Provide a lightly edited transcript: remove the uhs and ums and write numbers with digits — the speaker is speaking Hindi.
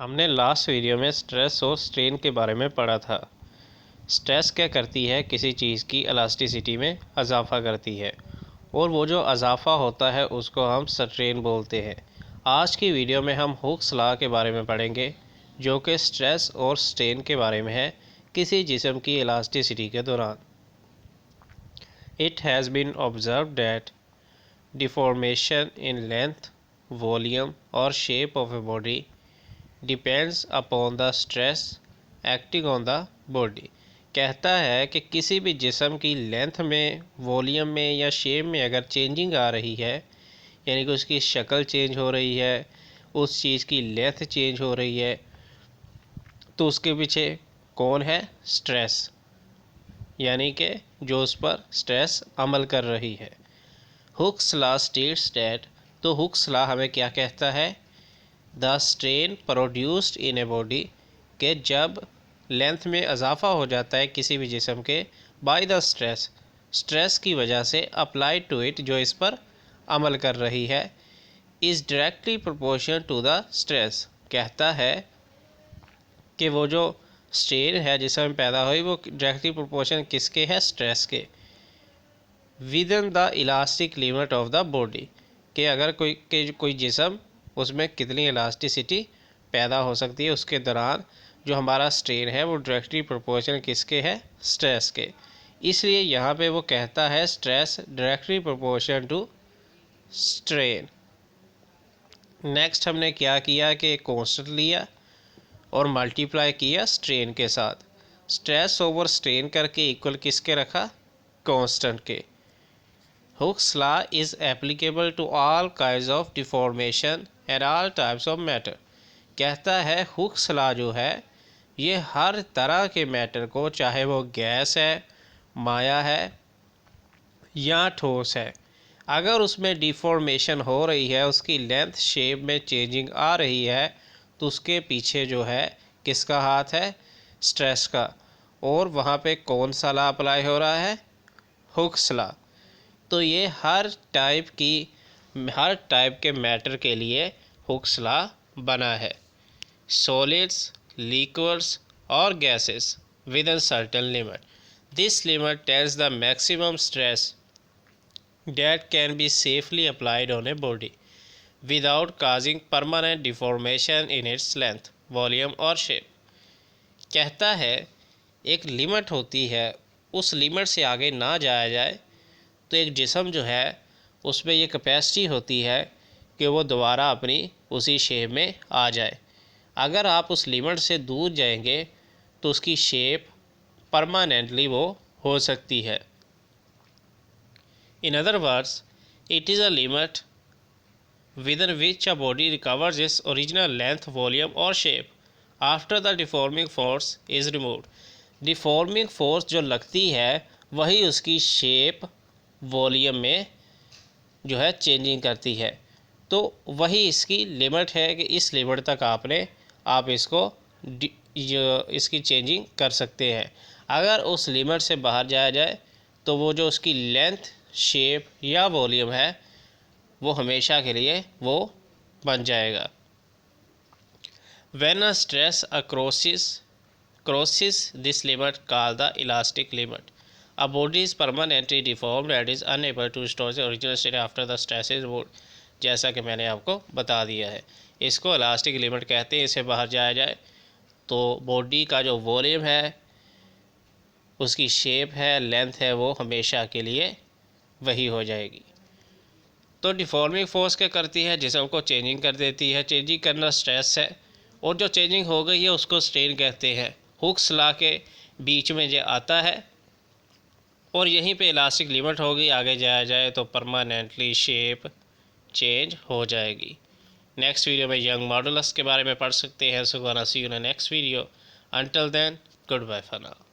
हमने लास्ट वीडियो में स्ट्रेस और स्ट्रेन के बारे में पढ़ा था। स्ट्रेस क्या करती है, किसी चीज़ की इलास्टिसिटी में इजाफा करती है और वो जो इजाफा होता है उसको हम स्ट्रेन बोलते हैं। आज की वीडियो में हम हुक्स लॉ के बारे में पढ़ेंगे जो कि स्ट्रेस और स्ट्रेन के बारे में है किसी जिस्म की इलास्टिसिटी के दौरान। It has been observed that deformation in length, volume और shape of a body depends upon the stress acting on the body. कहता है कि किसी भी जिस्म की लेंथ में, वॉल्यूम में या शेप में अगर चेंजिंग आ रही है, यानी कि उसकी शक्ल चेंज हो रही है, उस चीज़ की लेंथ चेंज हो रही है, तो उसके पीछे कौन है? स्ट्रेस, यानी कि जो उस पर स्ट्रेस अमल कर रही है। हुक्स लॉ स्टेट्स दैट, तो हुक्स लॉ हमें क्या कहता है? The strain produced in a body, के जब लेंथ में इजाफा हो जाता है किसी भी जिस्म के बाय द स्ट्रेस, स्ट्रेस की वजह से अप्लाइड टू इट, जो इस पर अमल कर रही है, is directly proportional to the stress. कहता है कि वो जो स्ट्रेन है जिसम में पैदा हुई वो डायरेक्टली प्रोपोर्शनल किसके है? स्ट्रेस के। With in the elastic limit of the body, कि अगर कोई जिस्म, उसमें कितनी इलास्टिसिटी पैदा हो सकती है उसके दौरान जो हमारा स्ट्रेन है वो डायरेक्टली प्रोपोर्शनल किसके है? स्ट्रेस के। इसलिए यहाँ पे वो कहता है stress directly proportional to strain. Next हमने क्या किया कि कांस्टेंट लिया और मल्टीप्लाई किया स्ट्रेन के साथ। स्ट्रेस ओवर स्ट्रेन करके इक्वल किसके रखा? कांस्टेंट के। Hooke's law is applicable to all kinds of deformation and all types of matter। कहता है हुक्स लॉ जो है ये हर तरह के मैटर को, चाहे वो गैस है, माया है या ठोस है, अगर उसमें डिफॉर्मेशन हो रही है, उसकी लेंथ शेप में चेंजिंग आ रही है, तो उसके पीछे जो है किसका हाथ है? स्ट्रेस का। और वहाँ पे कौन सा लॉ अप्लाई हो रहा है? Hooke's law. तो ये हर टाइप के मैटर के लिए हुक्स लॉ बना है। सॉलिड्स, लिक्विड्स और gases with in certain limit, this limit tells the maximum stress that can be safely applied on a body without causing permanent deformation in its length, volume और शेप। कहता है एक लिमिट होती है, उस लिमिट से आगे ना जाया जाए, तो एक जिस्म जो है उसमें ये कैपेसिटी होती है कि वो दोबारा अपनी उसी शेप में आ जाए। अगर आप उस लिमिट से दूर जाएंगे तो उसकी शेप परमानेंटली वो हो सकती है। In other words, it is a limit within which a body recovers its original length, volume और shape after the deforming force is removed. Deforming force जो लगती है वही उसकी शेप, वॉल्यूम में जो है चेंजिंग करती है। तो वही इसकी लिमिट है कि इस लिमिट तक आप इसको इसकी चेंजिंग कर सकते हैं। अगर उस लिमिट से बाहर जाया जाए तो वो जो उसकी लेंथ, शेप या वॉल्यूम है वो हमेशा के लिए वो बन जाएगा। When a stress crosses this limit called the elastic limit, a body is permanently deformed and is unable to restore the original state after the stress is removed। जैसा कि मैंने आपको बता दिया है, इसको इलास्टिक लिमिट कहते हैं। इससे बाहर जाया जाए तो बॉडी का जो वॉल्यूम है, उसकी शेप है, लेंथ है, वो हमेशा के लिए वही हो जाएगी। तो डिफॉर्मिंग फोर्स क्या करती है? जिस्म को चेंजिंग कर देती है। चेंजिंग करना स्ट्रेस है और जो चेंजिंग हो गई है उसको स्ट्रेन कहते हैं। हुक्स लॉ के बीच में जो आता है और यहीं पे इलास्टिक लिमिट होगी, आगे जाया जाए तो परमानेंटली शेप चेंज हो जाएगी। नेक्स्ट वीडियो में यंग मॉडुलस के बारे में पढ़ सकते हैं। So gonna see you in next video. Until then, good bye for now.